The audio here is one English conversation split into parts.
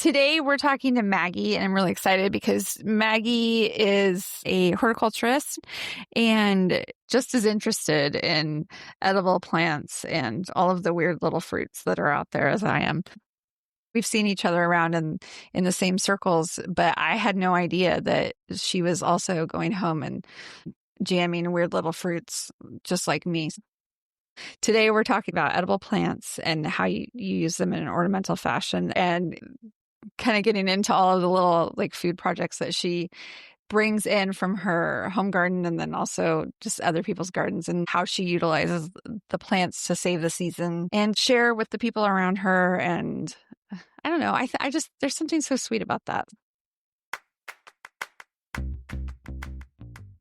Today we're talking to Maggie, and I'm really excited because Maggie is a horticulturist and just as interested in edible plants and all of the weird little fruits that are out there as I am. We've seen each other around in the same circles, but I had no idea that she was also going home and jamming weird little fruits just like me. Today we're talking about edible plants and how you use them in an ornamental fashion and kind of getting into all of the little like food projects that she brings in from her home garden and then also just other people's gardens and how she utilizes the plants to save the season and share with the people around her. And I don't know, I just, there's something so sweet about that.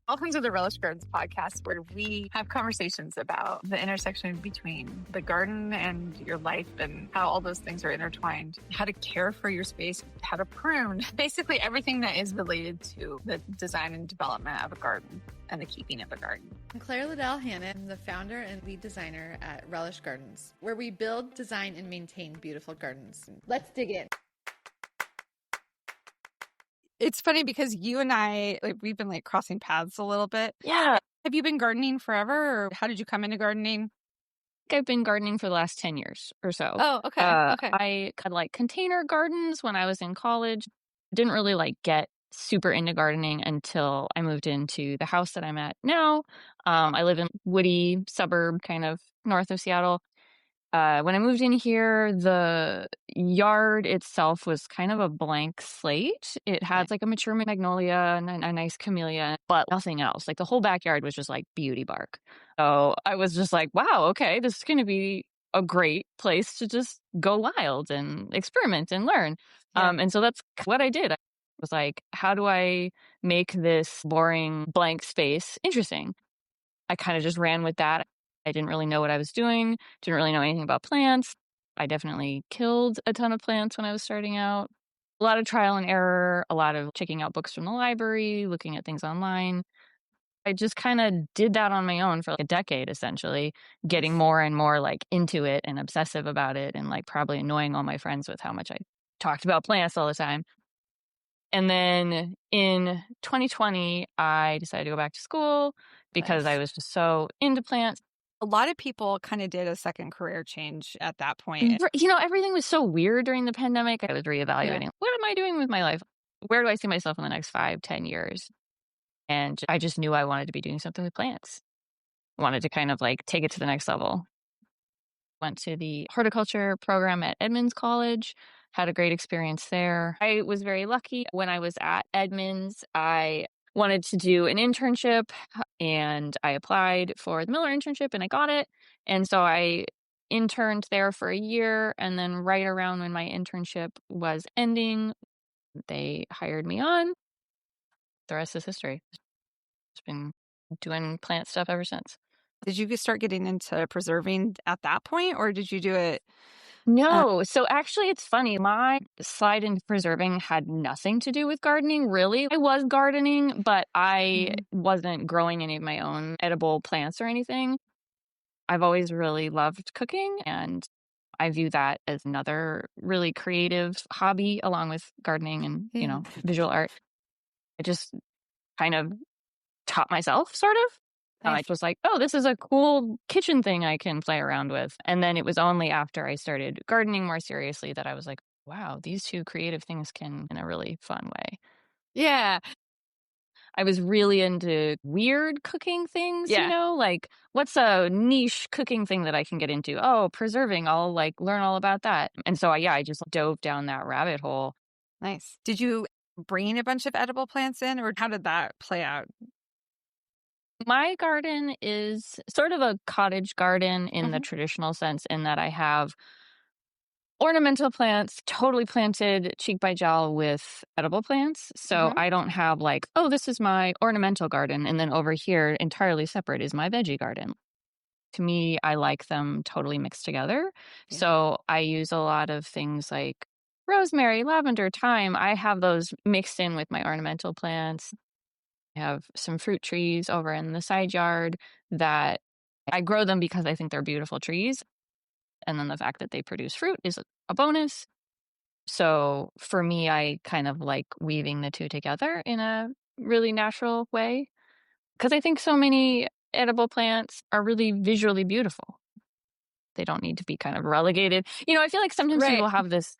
Welcome to the Relish Gardens podcast, where we have conversations about the intersection between the garden and your life and how all those things are intertwined, how to care for your space, how to prune, basically everything that is related to the design and development of a garden and the keeping of a garden. I'm Claire Liddell Hannon. I'm the founder and lead designer at Relish Gardens, where we build, design, and maintain beautiful gardens. Let's dig in. It's funny because you and I, like, we've been like crossing paths a little bit. Yeah. Have you been gardening forever, or how did you come into gardening? I've been gardening for the last 10 years or so. Oh, okay. Okay. I had like container gardens when I was in college. Didn't really like get super into gardening until I moved into the house that I'm at now. I live in woody suburb, kind of north of Seattle. When I moved in here, the yard itself was kind of a blank slate. It had like a mature magnolia and a nice camellia, but nothing else. Like the whole backyard was just like beauty bark. So I was just like, wow, okay, this is going to be a great place to just go wild and experiment and learn. Yeah. And so that's what I did. I was like, how do I make this boring blank space interesting? I kind of just ran with that. I didn't really know what I was doing, didn't really know anything about plants. I definitely killed a ton of plants when I was starting out. A lot of trial and error, a lot of checking out books from the library, looking at things online. I just kind of did that on my own for like a decade, essentially, getting more and more like into it and obsessive about it and like probably annoying all my friends with how much I talked about plants all the time. And then in 2020, I decided to go back to school because I was just so into plants. A lot of people kind of did a second career change at that point. You know, everything was so weird during the pandemic. I was reevaluating. What am I doing with my life? Where do I see myself in the next 5-10 years? And I just knew I wanted to be doing something with plants. I wanted to kind of like take it to the next level. Went to the horticulture program at Edmonds College, had a great experience there. I was very lucky. When I was at Edmonds, I wanted to do an internship and I applied for the Miller internship and I got it. And so I interned there for a year. And then right around when my internship was ending, they hired me on. The rest is history. It's been doing plant stuff ever since. Did you start getting into preserving at that point, or did you do it? No. So actually, it's funny. My slide into preserving had nothing to do with gardening, really. I was gardening, but I wasn't growing any of my own edible plants or anything. I've always really loved cooking, and I view that as another really creative hobby along with gardening and, you know, visual art. I just kind of taught myself, sort of. I was like, oh, this is a cool kitchen thing I can play around with. And then it was only after I started gardening more seriously that I was like, wow, these two creative things can in a really fun way. Yeah. I was really into weird cooking things, Yeah. you know, like what's a niche cooking thing that I can get into? Oh, preserving. I'll like learn all about that. And so, I just dove down that rabbit hole. Nice. Did you bring a bunch of edible plants in, or how did that play out? My garden is sort of a cottage garden in the traditional sense, in that I have ornamental plants totally planted cheek by jowl with edible plants. So I don't have like, oh, this is my ornamental garden, and then over here entirely separate is my veggie garden. To me, I like them totally mixed together. Yeah. So I use a lot of things like rosemary, lavender, thyme. I have those mixed in with my ornamental plants. I have some fruit trees over in the side yard that I grow them because I think they're beautiful trees. And then the fact that they produce fruit is a bonus. So for me, I kind of like weaving the two together in a really natural way because I think so many edible plants are really visually beautiful. They don't need to be kind of relegated. I feel like sometimes Right. people have this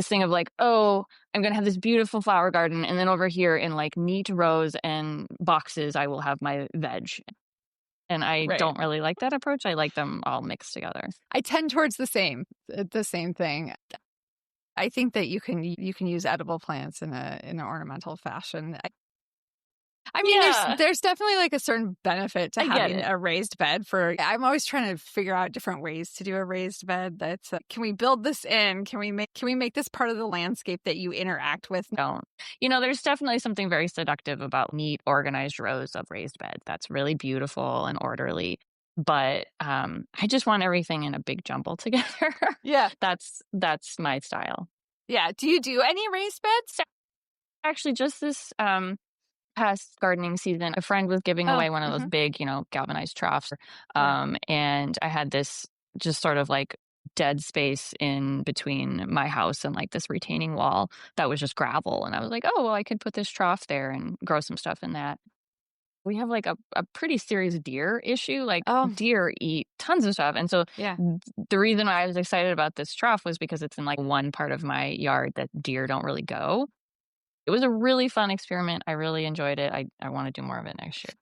thing of like, oh, I'm going to have this beautiful flower garden, and then over here in like neat rows and boxes, I will have my veg. And I Right. don't really like that approach. I like them all mixed together. I tend towards the same thing. I think that you can use edible plants in an ornamental fashion. I mean, Yeah, there's definitely like a certain benefit to I get having it. a raised bed. I'm always trying to figure out different ways to do a raised bed. That's can we build this in? Can we make this part of the landscape that you interact with? Don't. There's definitely something very seductive about neat, organized rows of raised bed. That's really beautiful and orderly. But I just want everything in a big jumble together. Yeah. That's my style. Yeah. Do you do any raised beds? Actually, just this past gardening season, a friend was giving away one of those big, galvanized troughs. And I had this just sort of like dead space in between my house and like this retaining wall that was just gravel. And I was like, oh, well, I could put this trough there and grow some stuff in that. We have like a pretty serious deer issue. Like Oh, deer eat tons of stuff. And so yeah. the reason I was excited about this trough was because it's in like one part of my yard that deer don't really go. It was a really fun experiment. I really enjoyed it. I want to do more of it next year.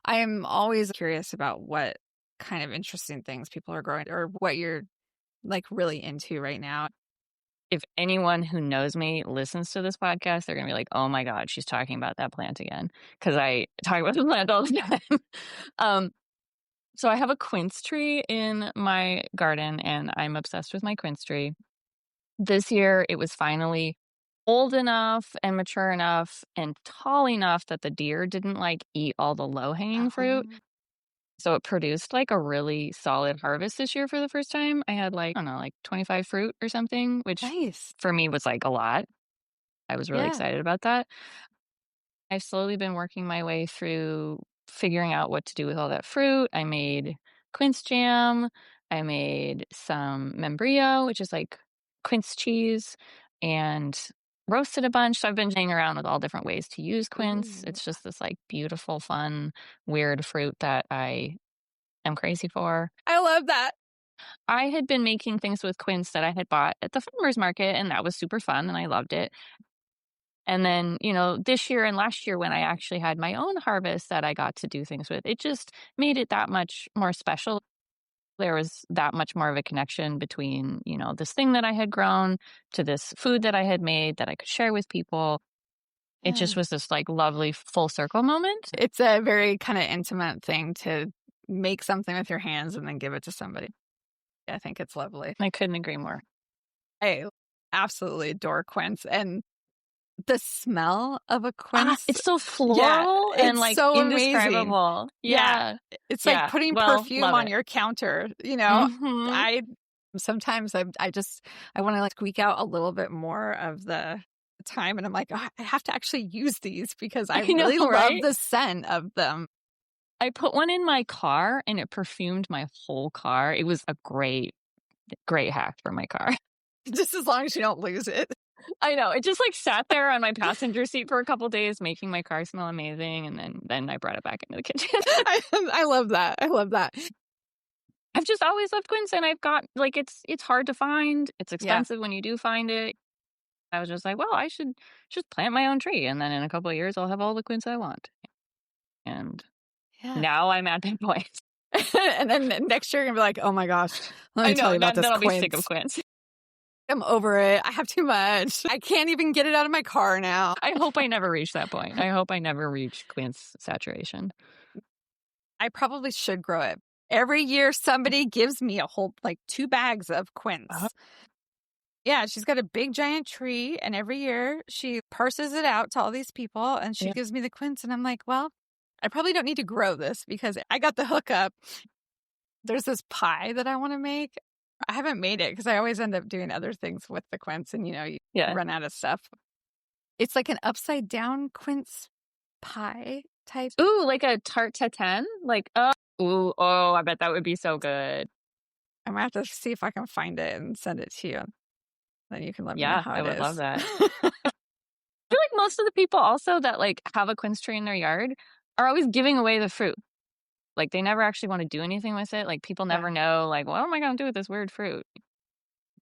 I am always curious about what kind of interesting things people are growing or what you're like really into right now. If anyone who knows me listens to this podcast, they're going to be like, oh my God, she's talking about that plant again. Because I talk about the plant all the time. So I have a quince tree in my garden and I'm obsessed with my quince tree. This year, it was finally old enough and mature enough and tall enough that the deer didn't like eat all the low hanging fruit. So it produced like a really solid harvest this year for the first time. I had like, I don't know, like 25 fruit or something, which Nice. for me was like a lot. I was really Yeah. excited about that. I've slowly been working my way through figuring out what to do with all that fruit. I made quince jam. I made some membrillo, which is like quince cheese, and roasted a bunch. So I've been playing around with all different ways to use quince. Ooh. It's just this like beautiful, fun, weird fruit that I am crazy for. I love that. I had been making things with quince that I had bought at the farmer's market, and that was super fun, and I loved it. And then, this year and last year when I actually had my own harvest that I got to do things with, it just made it that much more special. There was that much more of a connection between, this thing that I had grown to this food that I had made that I could share with people. It Yeah. just was this like lovely full circle moment. It's a very kind of intimate thing to make something with your hands and then give it to somebody. I think it's lovely. I couldn't agree more. I absolutely adore quince and the smell of a quince. It's so floral and it's like so amazing. indescribable. Yeah. It's like putting perfume love on it. your counter, Mhm. I sometimes I want to like squeak out a little bit more of the time and I'm like, oh, I have to actually use these because I know, really love right? the scent of them. I put one in my car and it perfumed my whole car. It was a great hack for my car. Just as long as you don't lose it. I know. It just like sat there on my passenger seat for a couple days, making my car smell amazing. And then I brought it back into the kitchen. I love that. I love that. I've just always loved quince, and I've got like it's hard to find. It's expensive when you do find it. I was just like, well, I should just plant my own tree, and then in a couple of years, I'll have all the quince I want. And now I'm at that point. And then next year, you're going to be like, oh my gosh, let me tell you about this then I'll quince. be sick of quince. I'm over it. I have too much. I can't even get it out of my car now. I hope I never reach that point. I hope I never reach quince saturation. I probably should grow it. Every year, somebody gives me a whole, like 2 bags of quince. Yeah, she's got a big giant tree, and every year she parses it out to all these people, and she gives me the quince, and I'm like, well, I probably don't need to grow this because I got the hookup. There's this pie that I want to make. I haven't made it because I always end up doing other things with the quince, and you run out of stuff. It's like an upside down quince pie type. Ooh, like a tarte tatin? Like, I bet that would be so good. I'm going to have to see if I can find it and send it to you. Then you can let me know Yeah, how I it would love is. that. I feel like most of the people also that like have a quince tree in their yard are always giving away the fruit. Like they never actually want to do anything with it. Like people never Yeah. know like, what am I going to do with this weird fruit?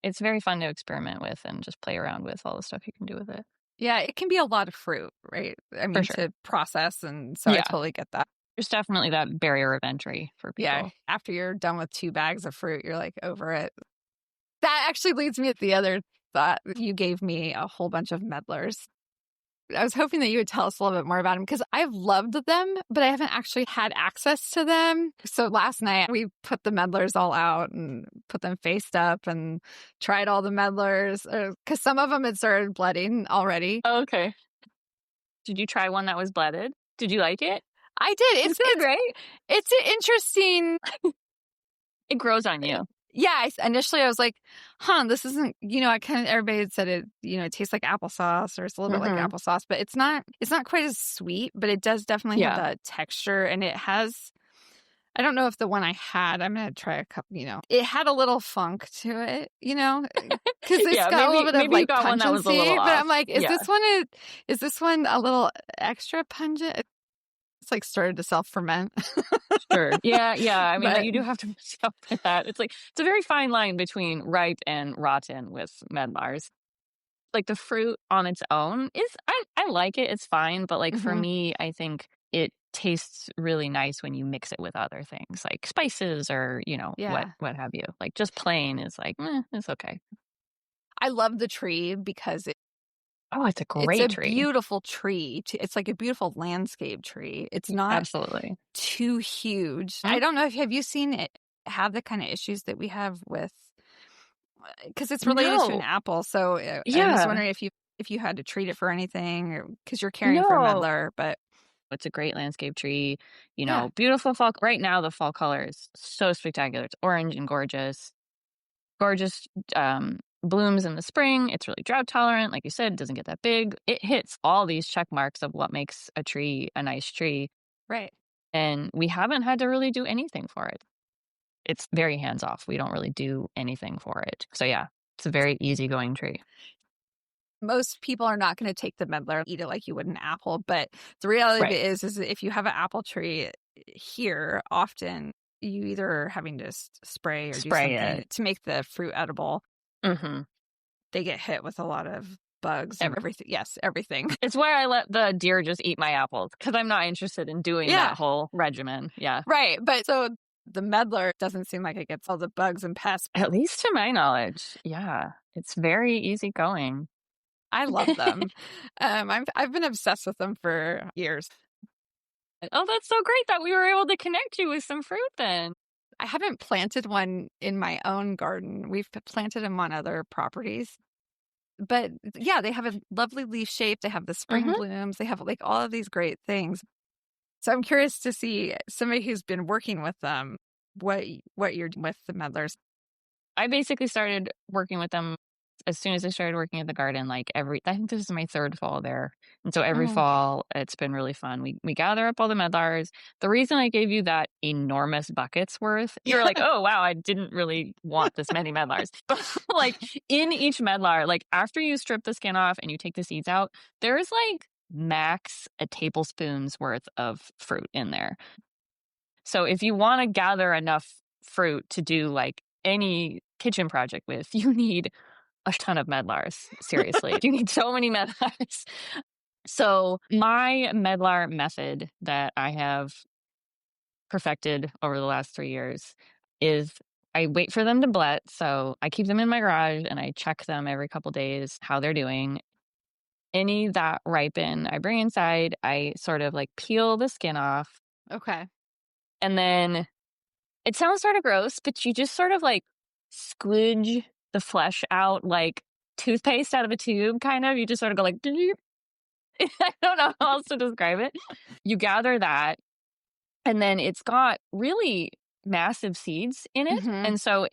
It's very fun to experiment with and just play around with all the stuff you can do with it. Yeah, it can be a lot of fruit, right? I For mean, sure. to process, and so I Yeah. totally get that. There's definitely that barrier of entry for Yeah, people. after you're done with 2 bags of fruit, you're like over it. That actually leads me to the other thought. You gave me a whole bunch of medlars. I was hoping that you would tell us a little bit more about them because I've loved them, but I haven't actually had access to them. So last night we put the medlars all out and put them faced up and tried all the medlars because some of them had started blooding already. Oh, okay. Did you try one that was blooded? Did you like it? I did. It's good, right? It's an interesting. It grows on you. Yeah, initially I was like, this isn't, I kind of, everybody had said it, it tastes like applesauce or it's a little bit like applesauce, but it's not quite as sweet, but it does definitely have that texture, and it has, I don't know if the one I had, I'm going to try a couple, it had a little funk to it, because it's Yeah, got a little bit of maybe you like got one that was a pungency, little but off. I'm like, Yeah. is this one a little extra pungent? It's like started to self-ferment. Sure. Yeah. I mean, But you do have to watch out for that. It's a very fine line between ripe and rotten with medlars. Like the fruit on its own I like it. It's fine. But like for me, I think it tastes really nice when you mix it with other things like spices or, yeah. what have you. Like just plain is like, it's okay. I love the tree because Oh, it's a it's a great tree. beautiful tree. It's like a beautiful landscape tree. It's not Absolutely. too huge. Hmm? I don't know if have you seen it have the kind of issues that we have with, because it's related to an No. apple. So I'm just Yeah. wondering if you had to treat it for anything, or because you're caring for a No. medlar. But It's a great landscape tree, yeah, beautiful fall. Right now, the fall color is so spectacular. It's orange and gorgeous. Gorgeous blooms in the spring. It's really drought tolerant. Like you said, it doesn't get that big. It hits all these check marks of what makes a tree a nice tree. right. And we haven't had to really do anything for it. It's very hands off. We don't really do anything for it. So, yeah, it's a very easygoing tree. Most people are not going to take the medlar and eat it like you would an apple. But the reality of Right. it is that if you have an apple tree here, often you either are having to spray or do something it. to make the fruit edible. Mm-hmm. They get hit with a lot of bugs and everything. Yes, everything. It's why I let the deer just eat my apples because I'm not interested in doing that whole regimen. Yeah. Right. But so the medlar doesn't seem like it gets all the bugs and pests. At least to my knowledge. Yeah. It's very easygoing. I love them. I've been obsessed with them for years. Oh, that's so great that we were able to connect you with some fruit then. I haven't planted one in my own garden. We've planted them on other properties. But yeah, they have a lovely leaf shape. They have the spring blooms. They have like all of these great things. So I'm curious to see somebody who's been working with them, what you're doing with the medlars. I basically started working with them as soon as I started working at the garden, I think this is my third fall there. And so every fall, it's been really fun. We gather up all the medlars. The reason I gave you that enormous bucket's worth, you're like, oh, wow, I didn't really want this many medlars. But like in each medlar, like after you strip the skin off and you take the seeds out, there's like max a tablespoon's worth of fruit in there. So if you want to gather enough fruit to do like any kitchen project with, you need a ton of medlars. Seriously. You need so many medlars. So my medlar method that I have perfected over the last 3 years is I wait for them to blet. So I keep them in my garage and I check them every couple days, how they're doing. Any that ripen, I bring inside. I sort of like peel the skin off. Okay. And then it sounds sort of gross, but you just sort of like squidge the flesh out like toothpaste out of a tube, kind of. You just sort of go like, I don't know how else to describe it. You gather that, and then it's got really massive seeds in it. And so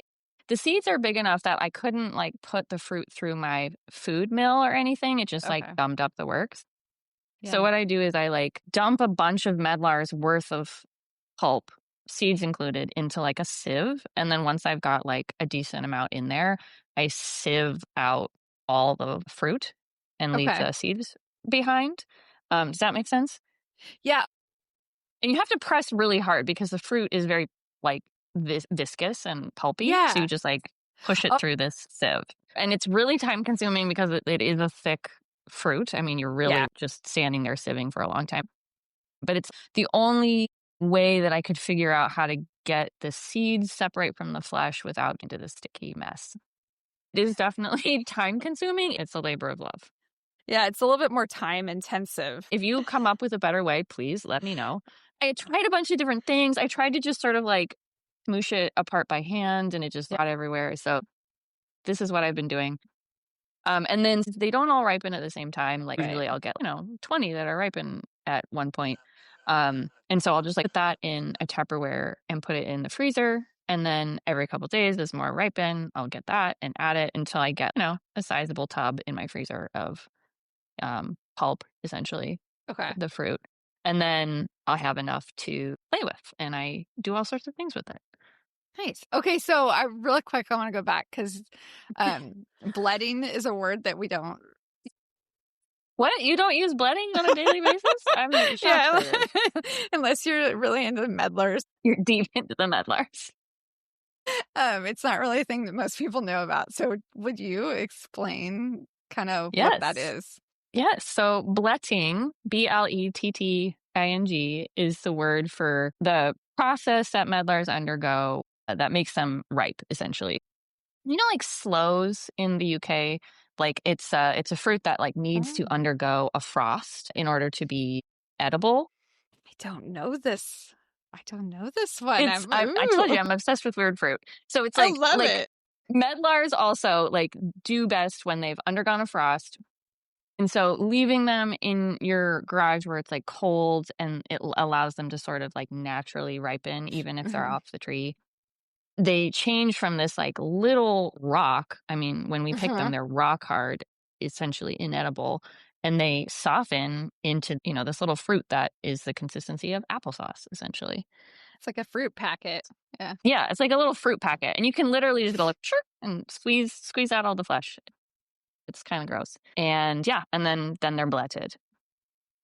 the seeds are big enough that I couldn't like put the fruit through my food mill or anything. It just like gummed up the works. Yeah. So what I do is I like dump a bunch of medlars worth of pulp, seeds included, into like a sieve. And then once I've got like a decent amount in there, I sieve out all the fruit and leave Okay. the seeds behind. Does that make sense? Yeah. And you have to press really hard because the fruit is very like viscous and pulpy. So Yeah. you just like push it Oh, through this sieve. And it's really time consuming because it is a thick fruit. I mean, you're yeah. really just standing there sieving for a long time. But it's the only way that I could figure out how to get the seeds separate from the flesh without into the sticky mess. It is definitely time consuming. It's a labor of love. Yeah. It's a little bit more time intensive. If you come up with a better way, please let me know. I tried a bunch of different things. I tried to just sort of like smoosh it apart by hand and it just got everywhere. So this is what I've been doing. And then since they don't all ripen at the same time, like usually I'll get, 20 that are ripen at one point. And so I'll just like put that in a Tupperware and put it in the freezer. And then every couple days, as more ripen, I'll get that and add it until I get, a sizable tub in my freezer of pulp, essentially, Okay. the fruit. And then I'll have enough to play with. And I do all sorts of things with it. Nice. Okay, so I really quick, I want to go back because bledding is a word that we don't. What? You don't use bledding on a daily basis? I'm shocked. Yeah, unless you're really into medlars. You're deep into the medlars. It's not really a thing that most people know about. So would you explain kind of what that is? Yes. So bletting, bletting, is the word for the process that medlars undergo that makes them ripe, essentially. Like sloes in the UK, like it's a fruit that like needs to undergo a frost in order to be edible. I don't know this. I don't know this one. I told you I'm obsessed with weird fruit. So it's like I love it. medlars also like do best when they've undergone a frost. And so leaving them in your garage where it's like cold and it allows them to sort of like naturally ripen, even if they're off the tree. They change from this like little rock. I mean, when we pick them, they're rock hard, essentially inedible. And they soften into, this little fruit that is the consistency of applesauce, essentially. It's like a fruit packet. Yeah. Yeah, it's like a little fruit packet. And you can literally just go like, sure, and squeeze out all the flesh. It's kind of gross. And yeah, and then they're bletted.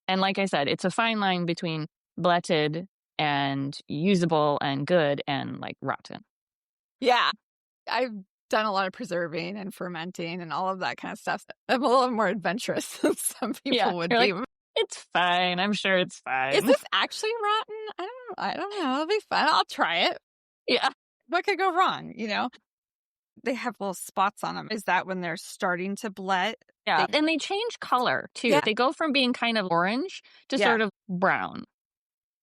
And like I said, it's a fine line between bletted and usable and good and like rotten. Yeah. I've done a lot of preserving and fermenting and all of that kind of stuff. I'm a little more adventurous than some people would be. Like, it's fine. I'm sure it's fine. Is this actually rotten? I don't know. It'll be fun. I'll try it. Yeah. What could go wrong, They have little spots on them. Is that when they're starting to blet? Yeah. And they change color too. Yeah. They go from being kind of orange to sort of brown.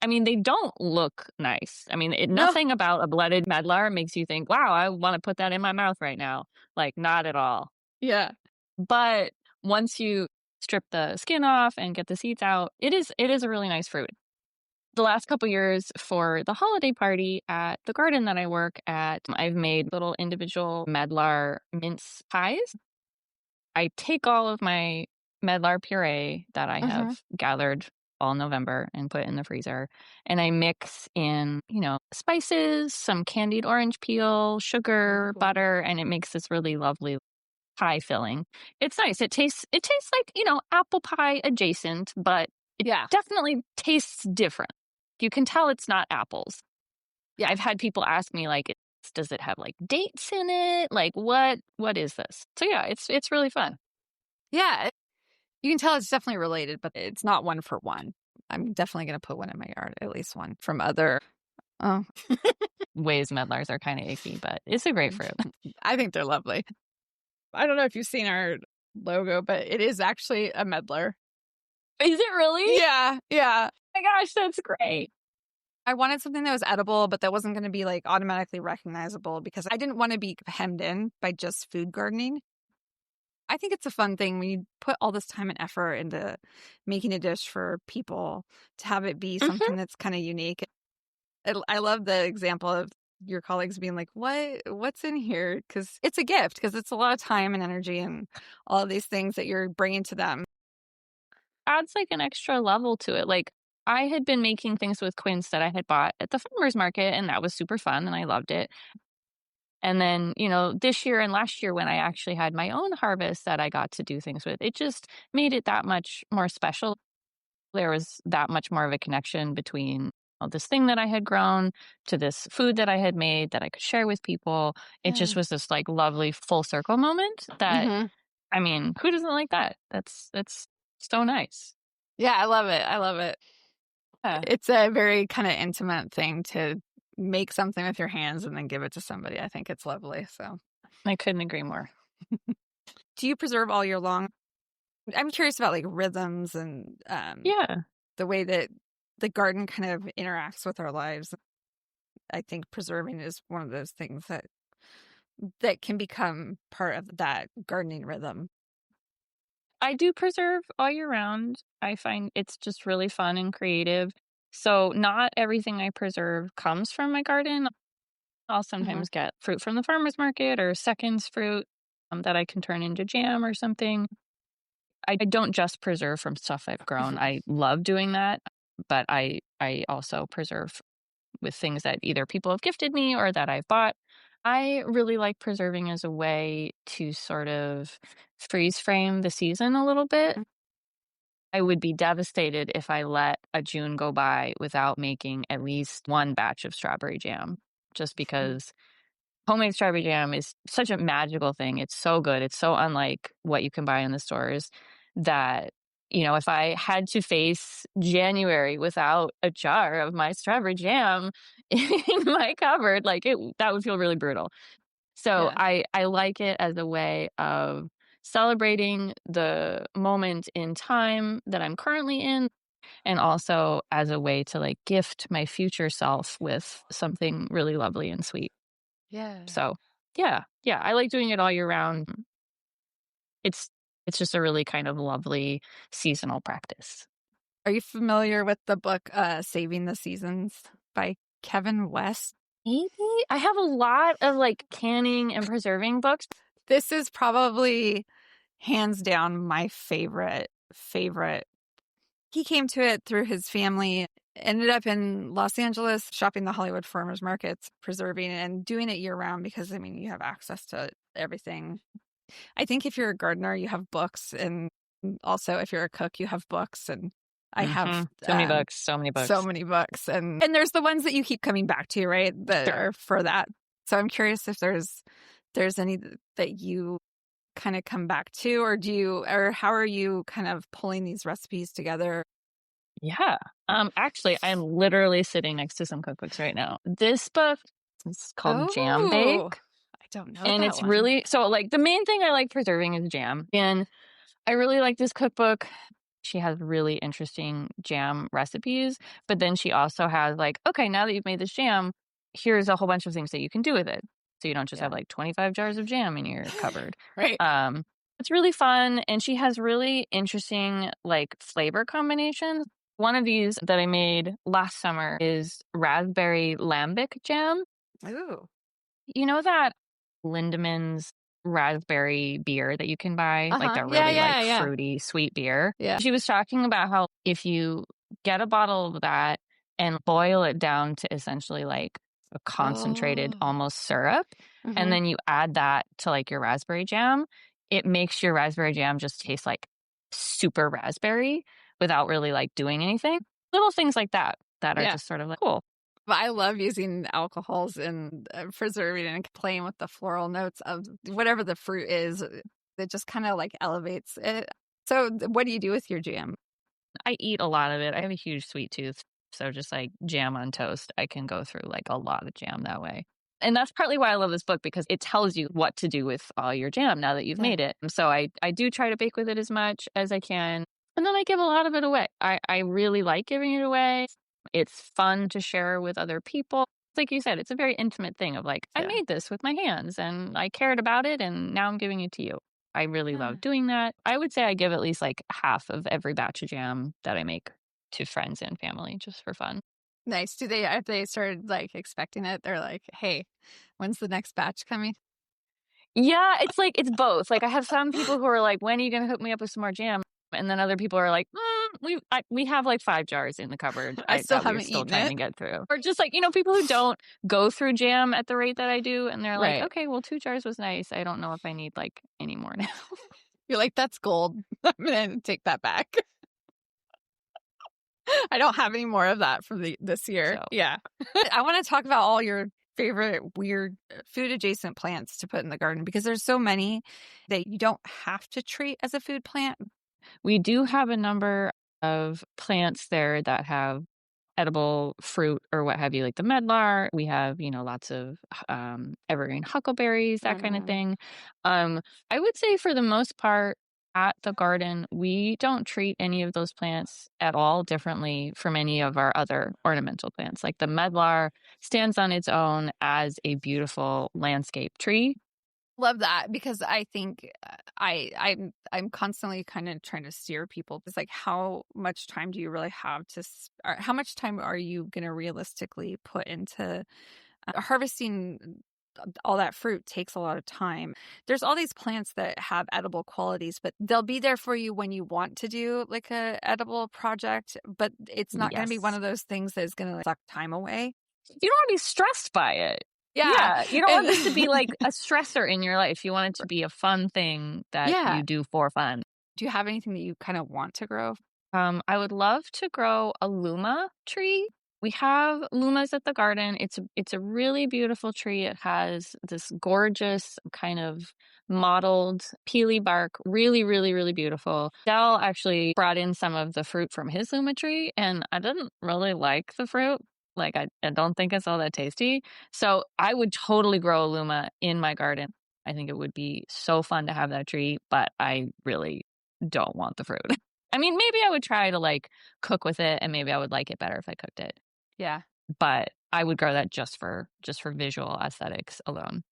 I mean, they don't look nice. I mean, nothing about a bletted medlar makes you think, wow, I want to put that in my mouth right now. Like, not at all. Yeah. But once you strip the skin off and get the seeds out, it is a really nice fruit. The last couple years for the holiday party at the garden that I work at, I've made little individual medlar mince pies. I take all of my medlar puree that I have gathered all November and put it in the freezer. And I mix in, spices, some candied orange peel, sugar, butter, and it makes this really lovely pie filling. It's nice. It tastes like, apple pie adjacent, but it definitely tastes different. You can tell it's not apples. Yeah. I've had people ask me like, does it have like dates in it? Like what is this? So yeah, it's really fun. Yeah. You can tell it's definitely related, but it's not one for one. I'm definitely going to put one in my yard, at least one from other ways medlars are kind of icky, but it's a great fruit. I think they're lovely. I don't know if you've seen our logo, but it is actually a medlar. Is it really? Yeah. Yeah. Oh my gosh, that's great. I wanted something that was edible, but that wasn't going to be like automatically recognizable because I didn't want to be hemmed in by just food gardening. I think it's a fun thing when you put all this time and effort into making a dish for people to have it be something that's kind of unique. I love the example of your colleagues being like, what's in here? Because it's a gift, because it's a lot of time and energy and all of these things that you're bringing to them. Adds like an extra level to it. Like I had been making things with Quince that I had bought at the farmer's market, and that was super fun and I loved it. And then, this year and last year when I actually had my own harvest that I got to do things with, it just made it that much more special. There was that much more of a connection between this thing that I had grown to this food that I had made that I could share with people. It just Yeah. was this like lovely full circle moment that, Hmm. I mean, who doesn't like that? That's so nice. Yeah, I love it. I love it. Yeah, It's a very kind of intimate thing to make something with your hands and then give it to somebody. I think it's lovely. So, I couldn't agree more. do you preserve all year long? I'm curious about like rhythms and Yeah. the way that the garden kind of interacts with our lives. I think preserving is one of those things that can become part of that gardening rhythm. I do preserve all year round. I find it's just really fun and creative. So not everything I preserve comes from my garden. I'll Hmm. sometimes get fruit from the farmer's market or seconds fruit that I can turn into jam or something. I don't just preserve from stuff I've grown. I love doing that, but I also preserve with things that either people have gifted me or that I've bought. I really like preserving as a way to sort of freeze frame the season a little bit. I would be devastated if I let a June go by without making at least one batch of strawberry jam, just because homemade strawberry jam is such a magical thing. It's so good. It's so unlike what you can buy in the stores that, if I had to face January without a jar of my strawberry jam in my cupboard, that would feel really brutal. So Yeah. I like it as a way of celebrating the moment in time that I'm currently in, and also as a way to like gift my future self with something really lovely and sweet. Yeah. So, yeah, I like doing it all year round. It's it's just a really kind of lovely seasonal practice. Are you familiar with the book Saving the Seasons by Kevin West? Maybe I have a lot of like canning and preserving books. This is probably hands down my favorite. He came to it through his family, ended up in Los Angeles shopping the Hollywood farmers markets, preserving and doing it year round because I mean you have access to everything. I think if you're a gardener, you have books, and also if you're a cook, you have books. And I have So many books, so many so books. many books, and there's the ones that you keep coming back to, right? That Sure. are for that. So I'm curious if there's any that you kind of come back to, or how are you kind of pulling these recipes together? Yeah. Actually, I'm literally sitting next to some cookbooks right now. This book is called Jam Oh, Bake, I don't know and that it's one. really so like the main thing I like preserving is jam. And I really like this cookbook. She has really interesting jam recipes, but then she also has like, okay, now that you've made this jam, here's a whole bunch of things that you can do with it. So you don't just have Yeah. like 25 jars of jam in your cupboard. Right. Um, it's really fun, and she has really interesting like flavor combinations. One of these that I made last summer is raspberry lambic jam. Ooh. You know that Lindemann's raspberry beer that you can buy, like that Yeah, really like yeah, yeah. fruity, sweet beer? Yeah. She was talking about how if you get a bottle of that and boil it down to essentially like a concentrated Oh. almost syrup, and Hmm. then you add that to like your raspberry jam, it makes your raspberry jam just taste like super raspberry without really like doing anything. Little things like that are Yeah. just sort of like cool. But I love using alcohols and preserving and playing with the floral notes of whatever the fruit is. It just kind of like elevates it. So, what do you do with your jam? I eat a lot of it. I have a huge sweet tooth. So just like jam on toast, I can go through like a lot of jam that way. And that's partly why I love this book, because it tells you what to do with all your jam now that you've Yeah. made it. So I do try to bake with it as much as I can. And then I give a lot of it away. I really like giving it away. It's fun to share with other people. Like you said, it's a very intimate thing of like, I Yeah. made this with my hands and I cared about it and now I'm giving it to you. I really Yeah. love doing that. I would say I give at least like half of every batch of jam that I make to friends and family just for fun. Nice. If they started like expecting it, they're like, hey, when's the next batch coming? Yeah, it's like it's both. Like I have some people who are like, when are you going to hook me up with some more jam? And then other people are like, we have like 5 jars in the cupboard I still that we're haven't still eaten trying it. to get through. Or just like, people who don't go through jam at the rate that I do. And they're like, Right. okay, well, 2 jars was nice. I don't know if I need like any more now. You're like, that's gold. I'm going to take that back. I don't have any more of that from this year. So. Yeah. I want to talk about all your favorite weird food adjacent plants to put in the garden, because there's so many that you don't have to treat as a food plant. We do have a number of plants there that have edible fruit or what have you, like the medlar. We have, lots of evergreen huckleberries, that kind of thing. I would say for the most part at the garden, we don't treat any of those plants at all differently from any of our other ornamental plants. Like the medlar stands on its own as a beautiful landscape tree. Love that, because I think I'm constantly kind of trying to steer people. It's like, how much time do you really have or how much time are you going to realistically put into harvesting? All that fruit takes a lot of time. There's all these plants that have edible qualities, but they'll be there for you when you want to do like a edible project, but it's not going to be one of those things that is going to suck time away. You don't want to be stressed by it. Yeah. You don't want this to be like a stressor in your life. You want it to be a fun thing that you do for fun. Do you have anything that you kind of want to grow? I would love to grow a luma tree. We have lumas at the garden. It's a really beautiful tree. It has this gorgeous kind of mottled peely bark. Really, really, really beautiful. Dell actually brought in some of the fruit from his luma tree, and I didn't really like the fruit. Like, I don't think it's all that tasty. So I would totally grow a luma in my garden. I think it would be so fun to have that tree, but I really don't want the fruit. I mean, maybe I would try to like cook with it, and maybe I would like it better if I cooked it. Yeah. But I would grow that just for visual aesthetics alone.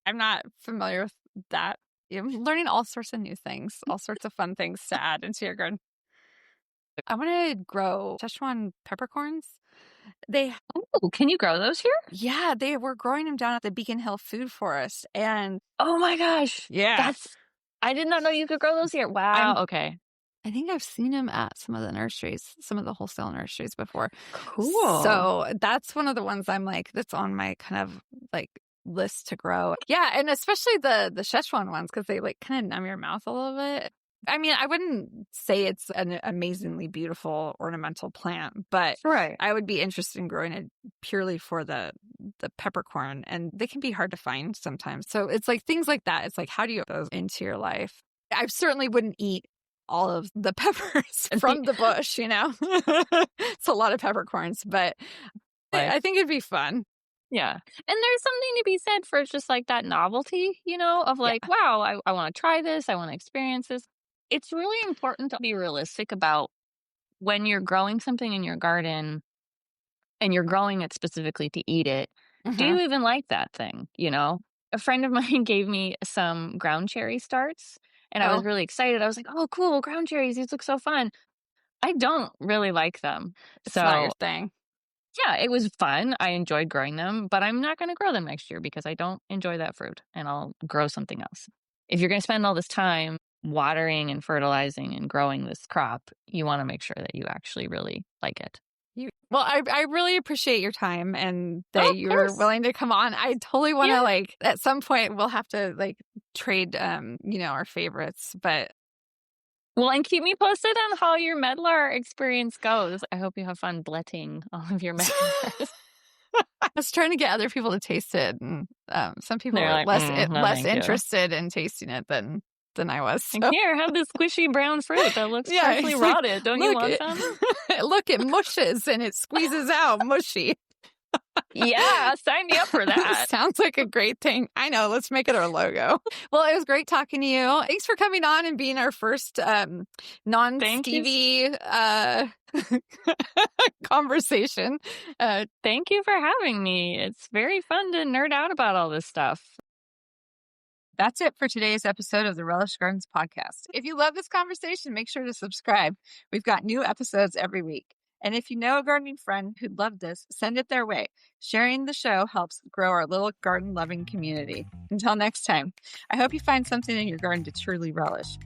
I'm not familiar with that. I'm learning all sorts of new things, all sorts of fun things to add into your garden. I want to grow Szechuan peppercorns. Can you grow those here? Yeah, they were growing them down at the Beacon Hill Food Forest. And oh my gosh. Yeah. I did not know you could grow those here. Wow. Okay. I think I've seen them at some of the nurseries, some of the wholesale nurseries before. Cool. So that's one of the ones I'm like, that's on my kind of like list to grow. Yeah. And especially the Szechuan ones, because they like kind of numb your mouth a little bit. I mean, I wouldn't say it's an amazingly beautiful ornamental plant, but I would be interested in growing it purely for the peppercorn, and they can be hard to find sometimes. So it's like things like that. It's like, how do you get those into your life? I certainly wouldn't eat all of the peppers from the bush, It's a lot of peppercorns, but I think it'd be fun. Yeah. And there's something to be said for just like that novelty, of like, wow, I want to try this. I want to experience this. It's really important to be realistic about when you're growing something in your garden and you're growing it specifically to eat it. Do you even like that thing? A friend of mine gave me some ground cherry starts, and I was really excited. I was like, oh, cool, ground cherries. These look so fun. I don't really like them. It's not your thing. Yeah, it was fun. I enjoyed growing them, but I'm not going to grow them next year because I don't enjoy that fruit, and I'll grow something else. If you're going to spend all this time watering and fertilizing and growing this crop, you want to make sure that you actually really like it. Well, I really appreciate your time and that you were willing to come on. I totally want to at some point we'll have to trade, our favorites, but. Well, and keep me posted on how your medlar experience goes. I hope you have fun bletting all of your medlars. I was trying to get other people to taste it, and some people are less interested in tasting it than I was. So. Here, have this squishy brown fruit that looks freshly rotted. Don't you want some? Look, it mushes and it squeezes out mushy. Yeah, sign me up for that. Sounds like a great thing. I know. Let's make it our logo. Well, it was great talking to you. Thanks for coming on and being our first non-Stevie conversation. Thank you for having me. It's very fun to nerd out about all this stuff. That's it for today's episode of the Relish Gardens podcast. If you love this conversation, make sure to subscribe. We've got new episodes every week. And if you know a gardening friend who'd love this, send it their way. Sharing the show helps grow our little garden-loving community. Until next time, I hope you find something in your garden to truly relish.